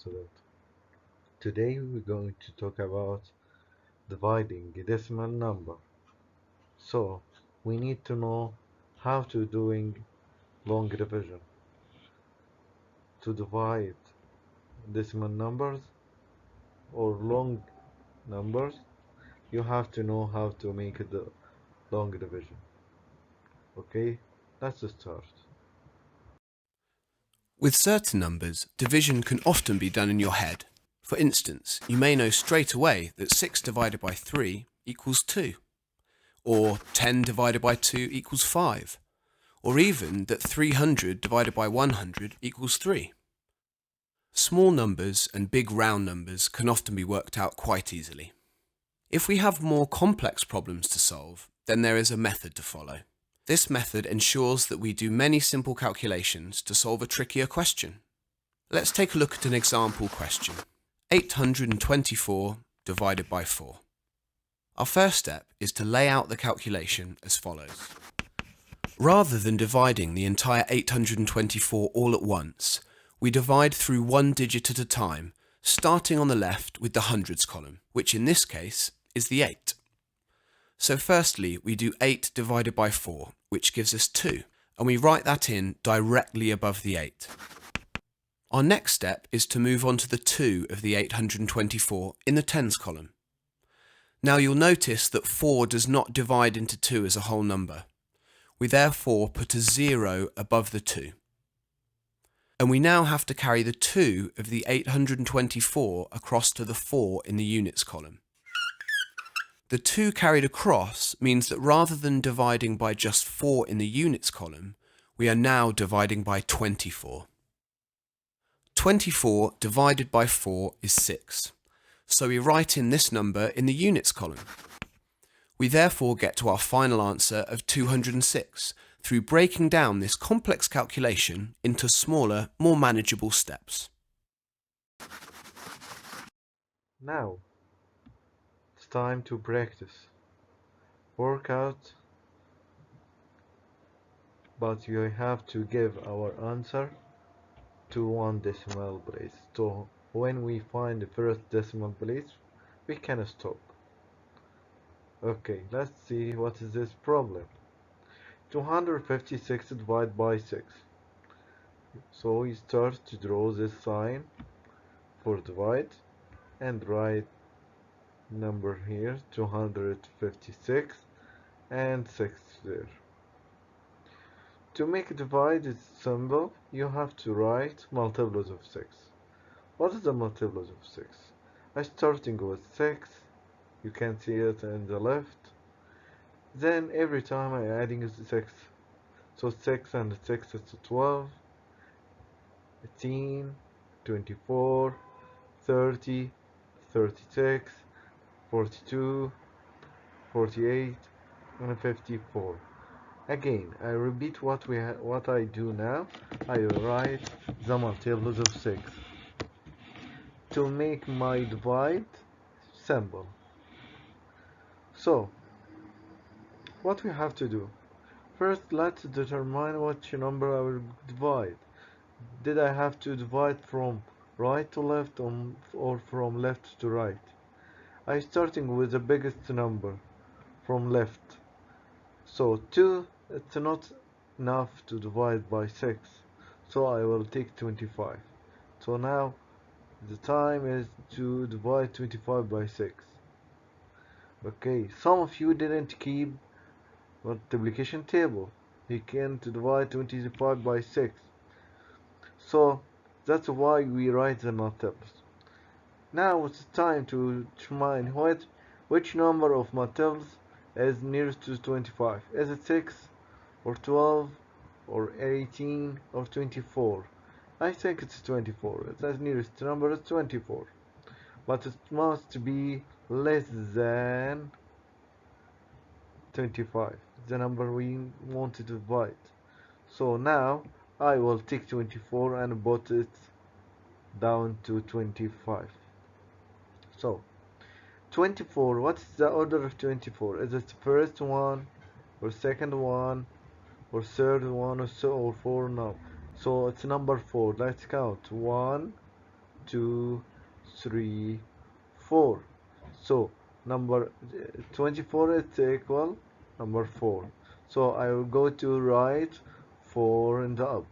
Antidote. Today we're going to talk about dividing a decimal number. So we need to know how to doing long division. To divide decimal numbers or long numbers, you have to know how to make the long division. Okay, let's start. With certain numbers, division can often be done in your head. For instance, you may know straight away that 6 divided by 3 equals 2, or 10 divided by 2 equals 5, or even that 300 divided by 100 equals 3. Small numbers and big round numbers can often be worked out quite easily. If we have more complex problems to solve, then there is a method to follow. This method ensures that we do many simple calculations to solve a trickier question. Let's take a look at an example question. 824 divided by 4. Our first step is to lay out the calculation as follows. Rather than dividing the entire 824 all at once, we divide through one digit at a time, starting on the left with the hundreds column, which in this case is the 8. So firstly, we do 8 divided by 4, which gives us 2, and we write that in directly above the 8. Our next step is to move on to the 2 of the 824 in the tens column. Now you'll notice that 4 does not divide into 2 as a whole number. We therefore put a 0 above the 2. And we now have to carry the 2 of the 824 across to the 4 in the units column. The 2 carried across means that rather than dividing by just 4 in the units column, we are now dividing by 24. 24 divided by 4 is 6, so we write in this number in the units column. We therefore get to our final answer of 206 through breaking down this complex calculation into smaller, more manageable steps. Now it's time to practice. Work out, but you have to give our answer to one decimal place. So when we find the first decimal place, we can stop. Okay, let's see what is this problem. 256 divided by 6. So we start to draw this sign for divide and write number here 256 and 6 there. To make divide is simple, you have to write multiples of 6. What is the multiples of 6? I'm starting with 6, you can see it in the left. Then every time I'm adding 6. So 6 and 6 is 12, 18, 24, 30, 36, 42, 48, and 54. Again, I repeat what I do now. I write the multiples of 6 to make my divide simple. So, what we have to do? First, let's determine which number I will divide. Did I have to divide from right to left or from left to right? I'm starting with the biggest number from left. So 2, it's not enough to divide by 6. So I will take 25. So now the time is to divide 25 by 6. Okay, some of you didn't keep multiplication table. You can't divide 25 by 6. So that's why we write the multiples. Now it's time to determine which number of multiples is nearest to 25. Is it 6 or 12 or 18 or 24? I think it's 24. The nearest number is 24. But it must be less than 25, the number we want to divide. So now I will take 24 and put it down to 25. So 24, what is the order of 24? Is it the first one or second one or third one or so or four? No. So it's number 4. Let's count. 1, 2, 3, 4. So number 24 is equal number 4. So I will go to right 4 and up.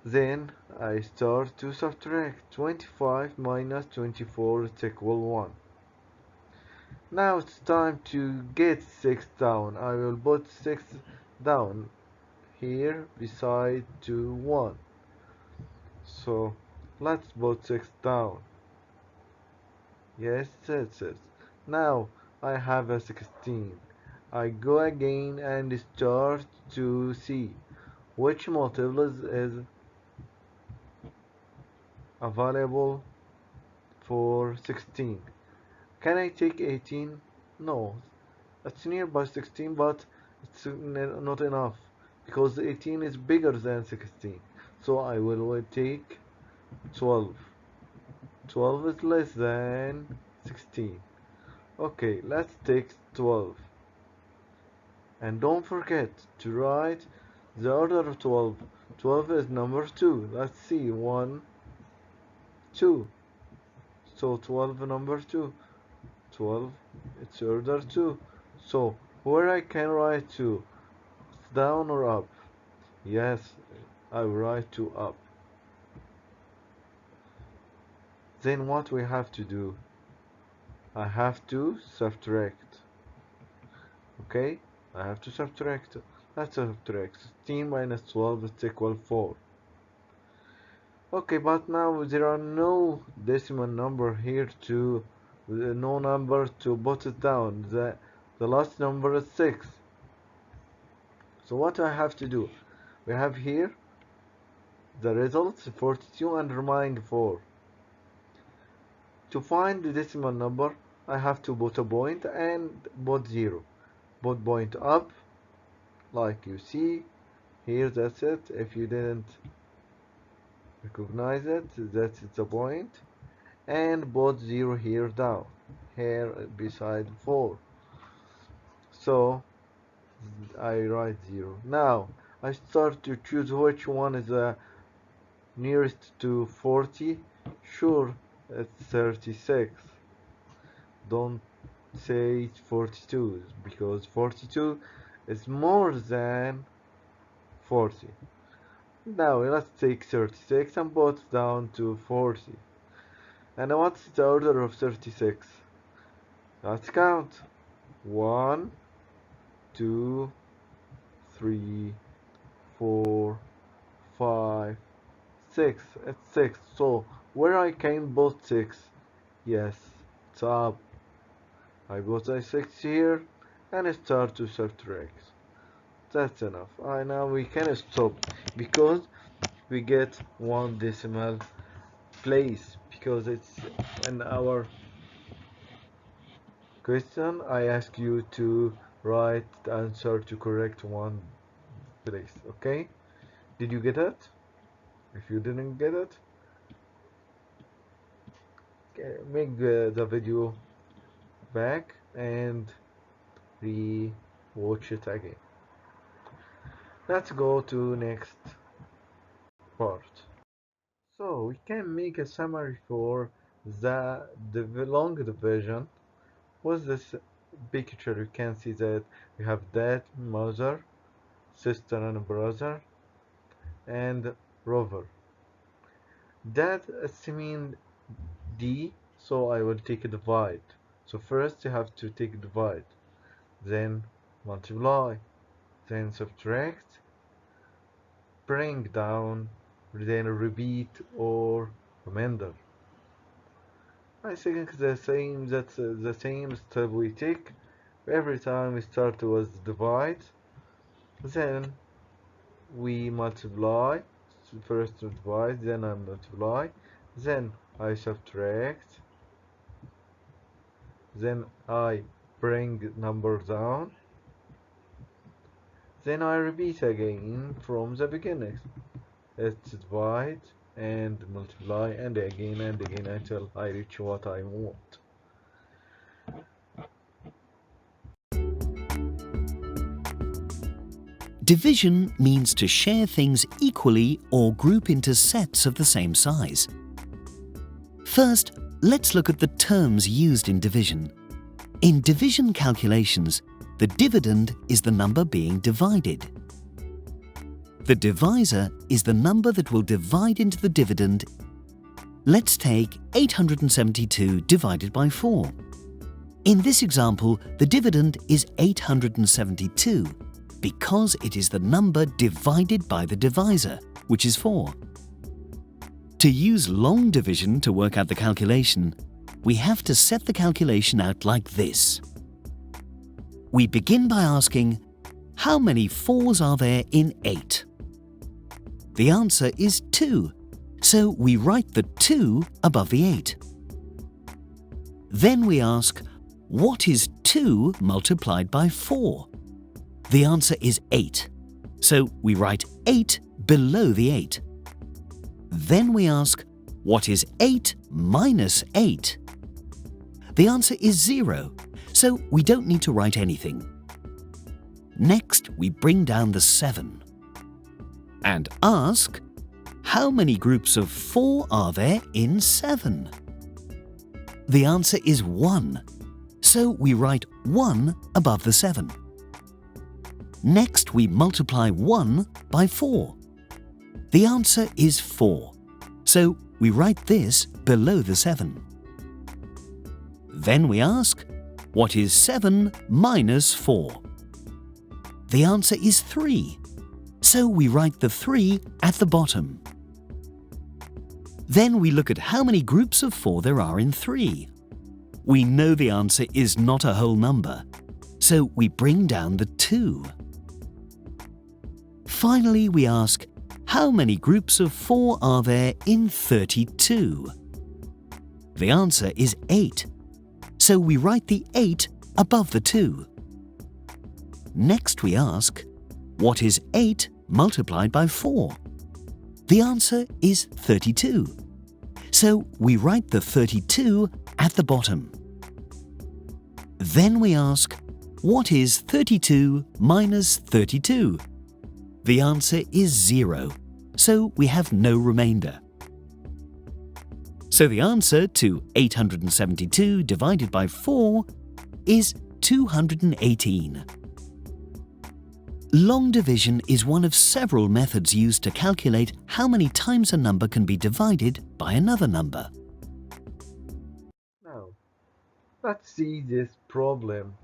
Then I start to subtract. 25 minus 24 is equal 1. Now it's time to get 6 down. I will put 6 down here beside 2, 1. So let's put 6 down. Yes, that's it. Now I have a 16. I go again and start to see which multiple is available for 16. Can I take 18? No, it's nearby 16, but it's not enough because 18 is bigger than 16. So I will take 12. 12 is less than 16. Okay, let's take 12. And don't forget to write the order of 12. 12 is number 2. Let's see. 1, 2. So 12 number 2. 12, it's order 2. So where I can write 2? Down or up? Yes, I write 2 up. Then what we have to do? I have to subtract. Okay, I have to subtract. Let's subtract. 16 minus 12 is equal 4. Okay, but now there are no decimal number here to no number to put it down. The last number is 6. So what I have to do? We have here the results 42 and remind 4. To find the decimal number, I have to put a point and put 0. Put point up, like you see here. That's it. If you didn't recognize it, that's the point. And put 0 here down, here beside 4. So I write 0. Now I start to choose which one is the nearest to 40. Sure, it's 36. Don't say 42 because 42 is more than 40. Now let's take 36 and put it down to 40. And what's the order of 36? Let's count. 1, 2, 3, 4, 5, 6. It's 6. So where I can put 6? Yes, it's up. I put a 6 here and start to subtract. That's enough. Now we can stop because we get one decimal place because it's in our question. I ask you to write the answer to correct one place. Okay? Did you get it? If you didn't get it, make the video back and re-watch it again. Let's go to next part. So we can make a summary for the long division. With this picture you can see that we have dad, mother, sister and brother, and rover. Dad is mean D, so I will take a divide. So first you have to take divide, then multiply, then subtract, bring down, then repeat or remainder. I think that's the same step we take every time we start with divide. Then we multiply. First divide, then I multiply, then I subtract, then I bring number down, then I repeat again from the beginning. It's divide and multiply and again until I reach what I want. Division means to share things equally or group into sets of the same size. First, let's look at the terms used in division. In division calculations, the dividend is the number being divided. The divisor is the number that will divide into the dividend. Let's take 872 divided by 4. In this example, the dividend is 872 because it is the number divided by the divisor, which is 4. To use long division to work out the calculation, we have to set the calculation out like this. We begin by asking, how many 4s are there in 8? The answer is 2, so we write the 2 above the 8. Then we ask, what is 2 multiplied by 4? The answer is 8, so we write 8 below the 8. Then we ask, what is 8 minus 8? The answer is 0, so we don't need to write anything. Next, we bring down the 7 and ask, how many groups of 4 are there in 7? The answer is 1, so we write 1 above the 7. Next, we multiply 1 by 4. The answer is 4, so we write this below the 7. Then we ask, what is 7 minus 4? The answer is 3, so we write the 3 at the bottom. Then we look at how many groups of 4 there are in 3. We know the answer is not a whole number, so we bring down the 2. Finally, we ask, how many groups of 4 are there in 32? The answer is 8, so we write the 8 above the 2. Next we ask, what is 8 multiplied by 4? The answer is 32, so we write the 32 at the bottom. Then we ask, what is 32 minus 32? The answer is 0, so we have no remainder. So the answer to 872 divided by 4 is 218. Long division is one of several methods used to calculate how many times a number can be divided by another number. Now, let's see this problem.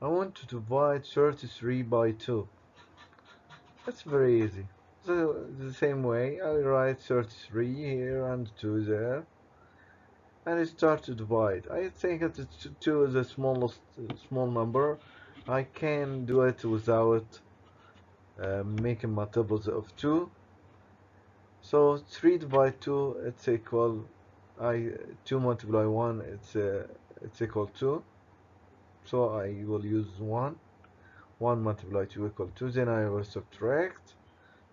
I want to divide 33 by 2. That's very easy. So the same way, I write 33 here and 2 there, and I start to divide. I think that 2 is the smallest small number. I can do it without making multiples of 2. So 3 divided 2, it's equal. 2 multiply 1, it's equal 2. So I will use 1. 1 multiply 2 equal 2. Then I will subtract.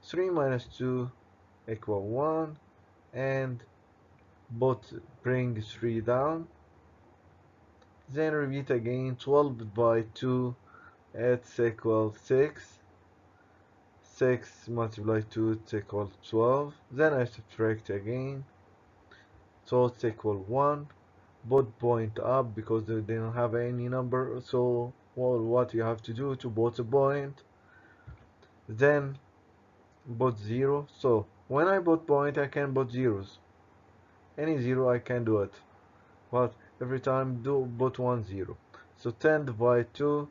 3 minus 2 equal 1, and both bring 3 down. Then repeat again. 12 by 2, it's equal 6. 6 multiply 2, it's equal 12. Then I subtract again, so it's equal 1. Both point up because they don't have any number, so what you have to do to both a point, then both 0. So when I both point, I can both zeros. Any 0 I can do it, but every time do both 1 0. So 10 divided 2,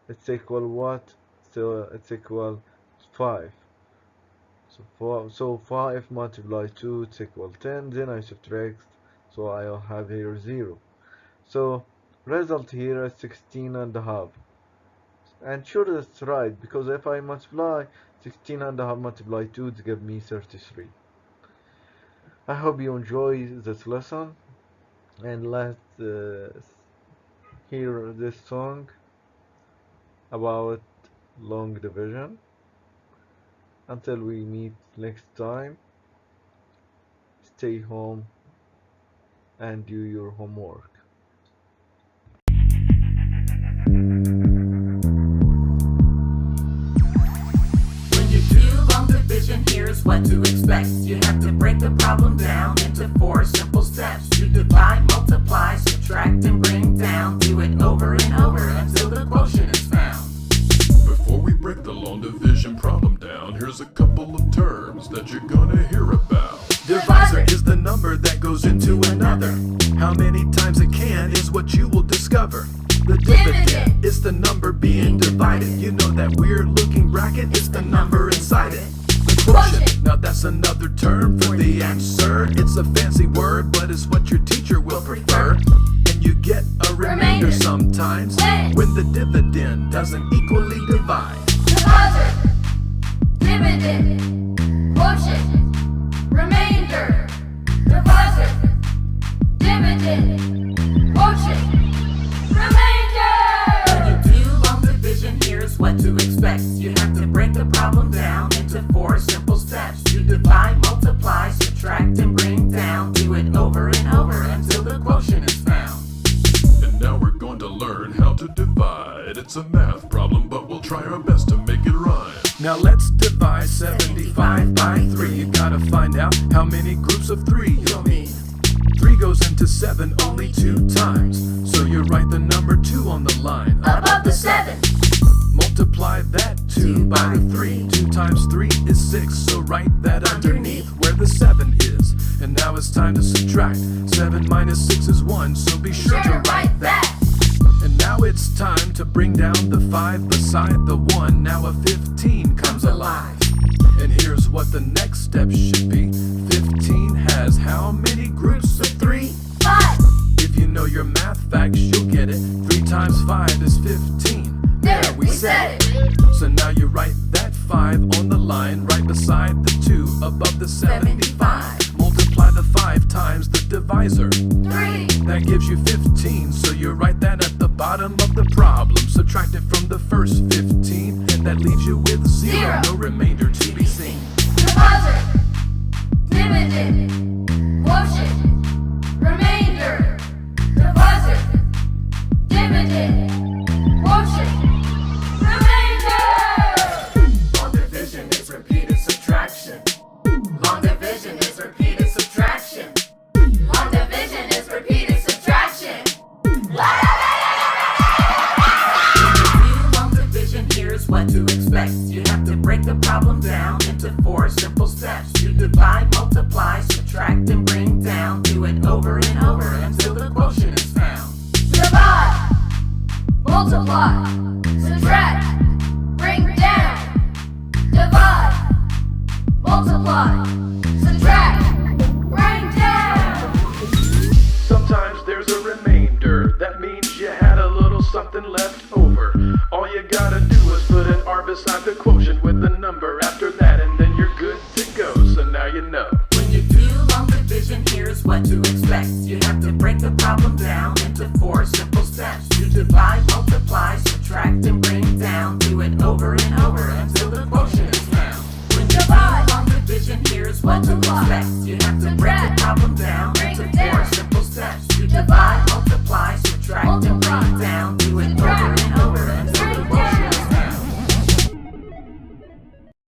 it's equal what? So it's equal 5. So 5 multiply 2, it's equal 10. Then I subtract, so I'll have here 0. So result here is 16 and a half. And sure that's right, because if I multiply 16 and a half multiply 2, it gives me 33. I hope you enjoy this lesson, and let's hear this song about long division. Until we meet next time, stay home and do your homework. what to expect. You have to break the problem down into 4 simple steps. You divide, multiply, subtract, and bring down. Do it over and over until the quotient is found. Before we break the long division problem down, here's a couple of terms that you're gonna hear about. Divisor is the number that goes into another. How many times it can is what you will discover. The dividend is the number being divided. You know that weird looking bracket is the number inside it. The quotient, now that's another term for the answer. It's a fancy word, but it's what your teacher will prefer. And you get a remainder sometimes when the dividend doesn't equally divide. Divisor, dividend, quotient, remainder. Divisor, dividend, quotient, remainder. When you do long division, here's what to expect. You have to break the problem down into 4 simple steps. You divide, multiply, subtract, and bring down. Do it over and over until the quotient is found. And now we're going to learn how to divide. It's a math problem, but we'll try our best to make it rhyme. Now let's divide 75 by 3. You gotta find out how many groups of 3 you'll need. 3 goes into 7 only 2 times, so you write the number 2 on the line Above the 7, multiply that 2 by the 3. 2 times 3 is 6, so write that underneath where the 7 is. And now it's time to subtract. 7 minus 6 is 1, so be sure to write that. And now it's time to bring down the 5 beside the 1. Now a 15 comes alive. And here's what the next step should be. 15 has how many groups of 3? 5, If you know your math facts, you'll get it. 3 times 5 is 15. there we said it. So now you write that 5 on the line right beside the 2 above the 75. Multiply the 5 times the divisor. 3, That gives you 15, so you write that at the bottom of the problem. Subtract it from the first 15, and that leaves you with 0. No remainder to be seen. divisor, dividend, quotient, remainder. Divisor, dividend, quotient, remainder. Long division is repeated subtraction. Long division is repeated subtraction. Long division is repeated subtraction. Long division, here's what to expect. You have to break the problem down into 4 simple steps. You divide, multiply, subtract, and bring down. Do it over and over until the quotient is found. Divide, multiply, subtract, bring down. Divide, multiply, subtract, bring down. Sometimes there's a remainder. That means you had a little something left over. All you gotta do is put an R beside the quotient with the number after that, and then you're good to go. So now you know. When you do long division, here's what to expect. You have to break the problem down into 4 simple steps. You divide, multiply, subtract, and bring down. Do it over and over until the quotient is found. When you do long division, here's what to expect. You have to break the problem down into 4